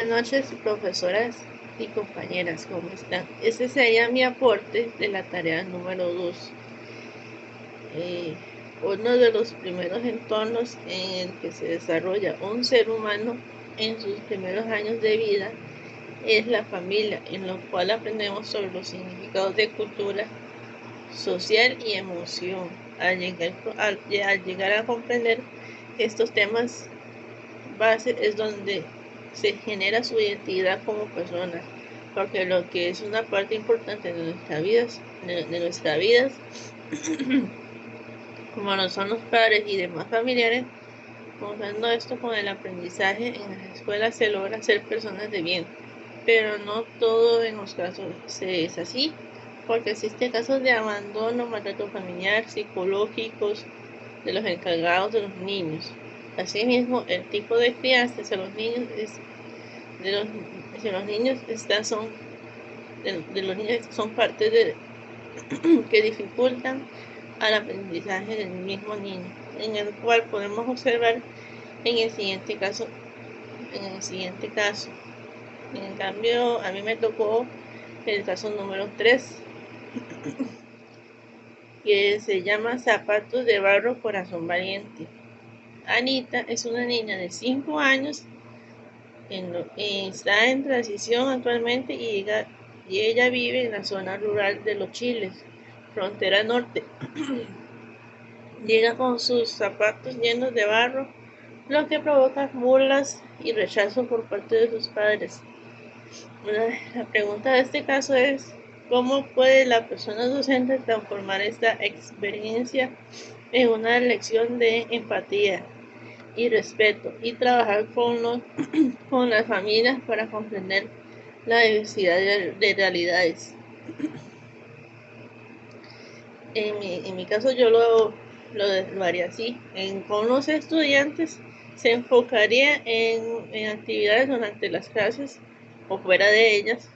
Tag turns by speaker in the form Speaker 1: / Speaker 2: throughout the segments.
Speaker 1: Buenas noches, profesoras y compañeras, ¿cómo están? Ese sería mi aporte de la tarea número 2. Uno de los primeros entornos en el que se desarrolla un ser humano en sus primeros años de vida es la familia, en lo cual aprendemos sobre los significados de cultura, social y emoción. Al llegar a comprender estos temas base es donde se genera su identidad como persona, porque lo que es una parte importante de nuestras vidas, como lo son los padres y demás familiares, usando esto con el aprendizaje en las escuelas se logra ser personas de bien, pero no todo en los casos es así, porque existen casos de abandono, maltrato familiar, psicológicos de los encargados de los niños. Asimismo, el tipo de crianza hacia los niños son parte de que dificultan al aprendizaje del mismo niño, en el cual podemos observar en el siguiente caso. En cambio, a mí me tocó el caso número 3, que se llama Zapatos de Barro, Corazón Valiente. Anita es una niña de 5 años, está en transición actualmente y ella vive en la zona rural de Los Chiles, frontera norte. Llega con sus zapatos llenos de barro, lo que provoca burlas y rechazo por parte de sus padres. La pregunta de este caso es: ¿cómo puede la persona docente transformar esta experiencia en una lección de empatía y respeto y trabajar con las familias para comprender la diversidad de realidades? En mi caso yo lo haría así. Con los estudiantes se enfocaría en actividades durante las clases o fuera de ellas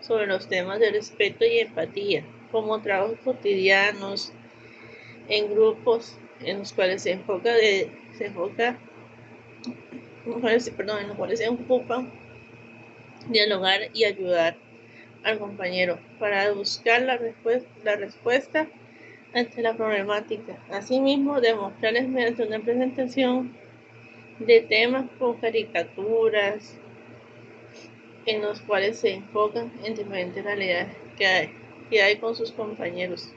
Speaker 1: sobre los temas de respeto y empatía, como trabajos cotidianos en grupos en los cuales se ocupa dialogar y ayudar al compañero para buscar la respuesta ante la problemática. Asimismo, demostrarles mediante una presentación de temas con caricaturas en los cuales se enfocan en diferentes realidades que hay con sus compañeros.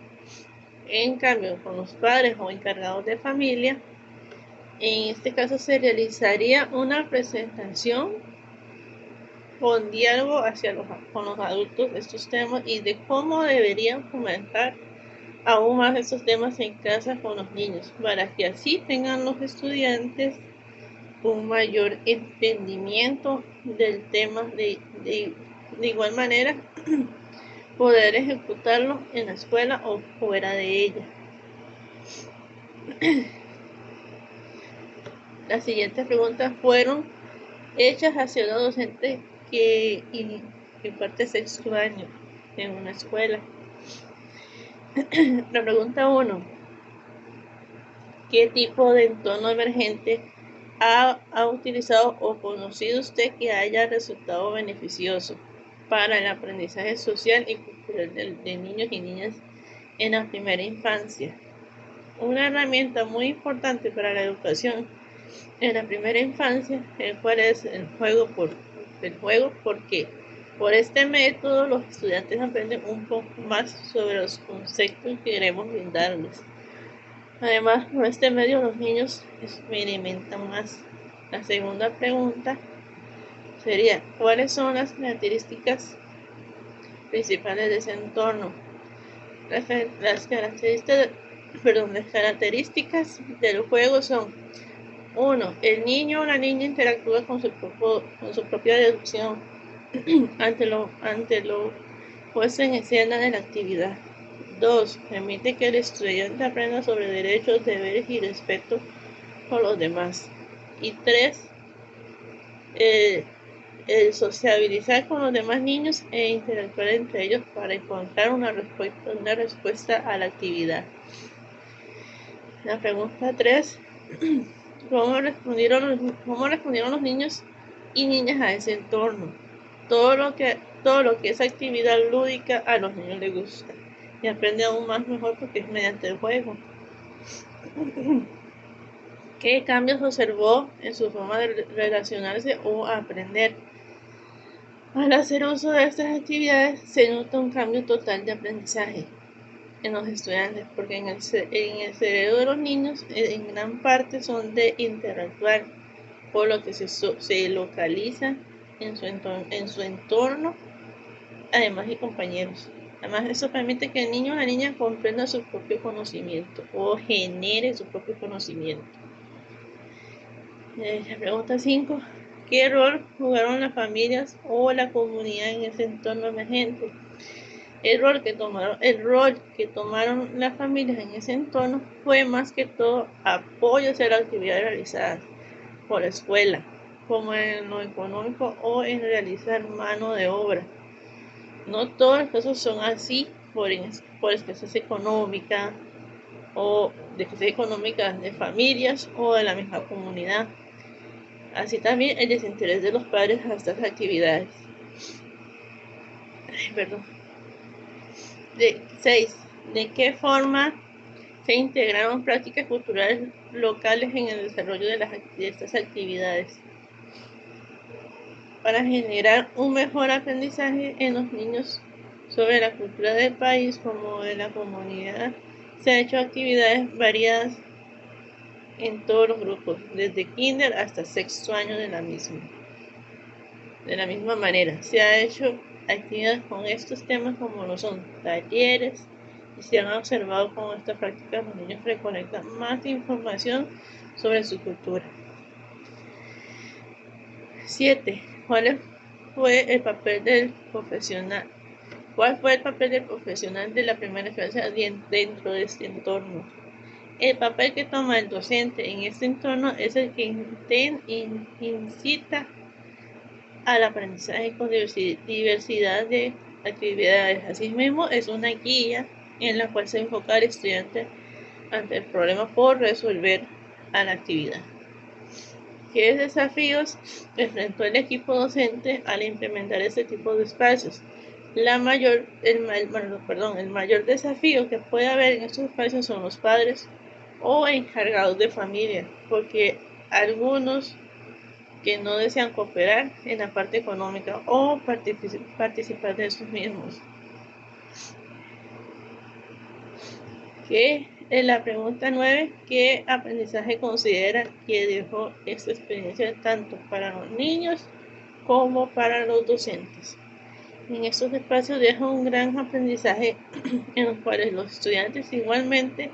Speaker 1: En cambio, con los padres o encargados de familia, en este caso se realizaría una presentación con diálogo con los adultos de estos temas y de cómo deberían fomentar aún más estos temas en casa con los niños, para que así tengan los estudiantes un mayor entendimiento del tema, de igual manera poder ejecutarlo en la escuela o fuera de ella. Las siguientes preguntas fueron hechas hacia una docente que imparte sexto año en una escuela. La pregunta 1: ¿qué tipo de entorno emergente ha utilizado o conocido usted que haya resultado beneficioso para el aprendizaje social y cultural de niños y niñas en la primera infancia? Una herramienta muy importante para la educación en la primera infancia, el cual es el juego, porque por este método los estudiantes aprenden un poco más sobre los conceptos que queremos brindarles. Además, por este medio los niños experimentan más. La segunda pregunta sería: ¿cuáles son las características principales de ese entorno? Las características del juego son: 1. El niño o la niña interactúa con su propia deducción ante lo puesto en escena de la actividad. 2. Permite que el estudiante aprenda sobre derechos, deberes y respeto por los demás. Y 3. El sociabilizar con los demás niños e interactuar entre ellos para encontrar una respuesta a la actividad. La pregunta 3: ¿Cómo respondieron los niños y niñas a ese entorno. Todo lo que es actividad lúdica a los niños les gusta y aprende aún más mejor porque es mediante el juego. ¿Qué cambios observó en su forma de relacionarse o aprender? Al hacer uso de estas actividades se nota un cambio total de aprendizaje en los estudiantes, porque en el cerebro de los niños en gran parte son de interactuar, por lo que se localiza en su entorno, además de compañeros. Además, eso permite que el niño o la niña comprenda su propio conocimiento o genere su propio conocimiento. La pregunta 5. ¿Qué rol jugaron las familias o la comunidad en ese entorno emergente? El rol que tomaron las familias en ese entorno fue más que todo apoyo hacia las actividades realizadas por la escuela, como en lo económico o en realizar mano de obra. No todos los casos son así por escasez económica o de escasez económica de familias o de la misma comunidad. Así también el desinterés de los padres a estas actividades. 6. ¿De qué forma se integraron prácticas culturales locales en el desarrollo de estas actividades? Para generar un mejor aprendizaje en los niños sobre la cultura del país como de la comunidad, se han hecho actividades variadas en todos los grupos, desde kinder hasta sexto año de la misma. De la misma manera, se ha hecho actividades con estos temas como lo son talleres, y se han observado con estas prácticas los niños recolectan más información sobre su cultura. 7. ¿Cuál fue el papel del profesional? ¿Cuál fue el papel del profesional de la primera infancia dentro de este entorno? El papel que toma el docente en este entorno es el que incita al aprendizaje con diversidad de actividades. Asimismo, es una guía en la cual se enfoca al estudiante ante el problema por resolver a la actividad. ¿Qué desafíos enfrentó el equipo docente al implementar este tipo de espacios? El mayor desafío que puede haber en estos espacios son los padres o encargados de familia, porque algunos que no desean cooperar en la parte económica o participar de estos mismos. En la pregunta 9, ¿qué aprendizaje considera que dejó esta experiencia tanto para los niños como para los docentes? En estos espacios deja un gran aprendizaje en los cuales los estudiantes igualmente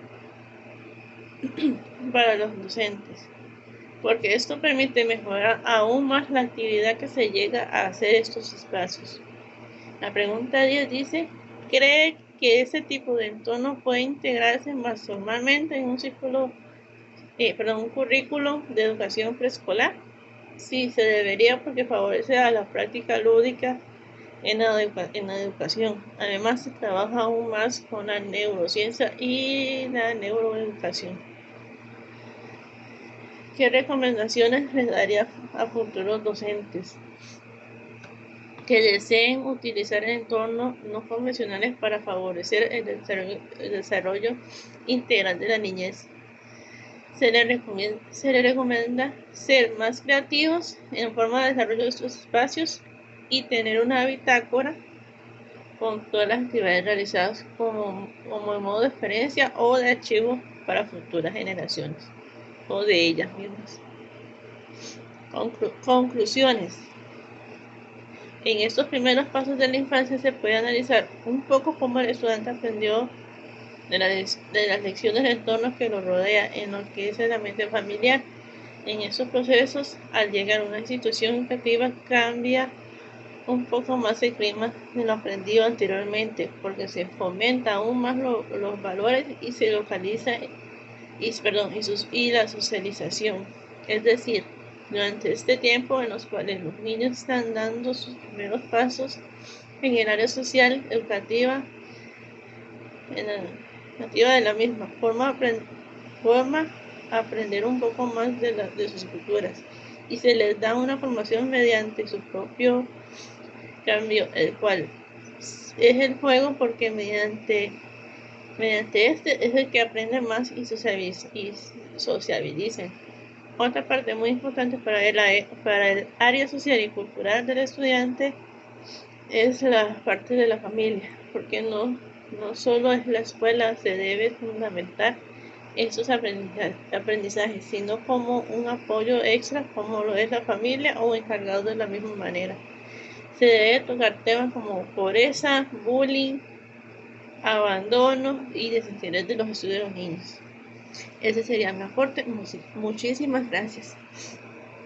Speaker 1: para los docentes, porque esto permite mejorar aún más la actividad que se llega a hacer estos espacios. La pregunta 10 dice, ¿cree que ese tipo de entorno puede integrarse más formalmente en un currículum de educación preescolar? Sí, se debería porque favorece a la práctica lúdica en la educación. Además, se trabaja aún más con la neurociencia y la neuroeducación. ¿Qué recomendaciones les daría a futuros docentes que deseen utilizar entornos no convencionales para favorecer el desarrollo integral de la niñez? Se les recomienda ser más creativos en forma de desarrollo de estos espacios y tener una bitácora con todas las actividades realizadas como en modo de experiencia o de archivo para futuras generaciones o de ellas mismas. Conclusiones. En estos primeros pasos de la infancia se puede analizar un poco cómo el estudiante aprendió de las lecciones del entorno que lo rodea en lo que es el ambiente familiar. En estos procesos, al llegar a una institución educativa, cambia un poco más el clima de lo aprendido anteriormente, porque se fomenta aún más los valores y se localiza y la socialización. Es decir, durante este tiempo en los cuales los niños están dando sus primeros pasos en el área social, educativa, de la misma forma, aprender un poco más de sus culturas y se les da una formación mediante su propio cambio, el cual es el juego, porque mediante este es el que aprende más y sociabilicen. Otra parte muy importante para el área social y cultural del estudiante es la parte de la familia, porque no solo es la escuela, se debe fundamentar esos aprendizajes, sino como un apoyo extra, como lo es la familia o encargado de la misma manera. Se debe tocar temas como pobreza, bullying, abandono y desinterés de los estudios de los niños. Ese sería mi aporte. Muchísimas gracias.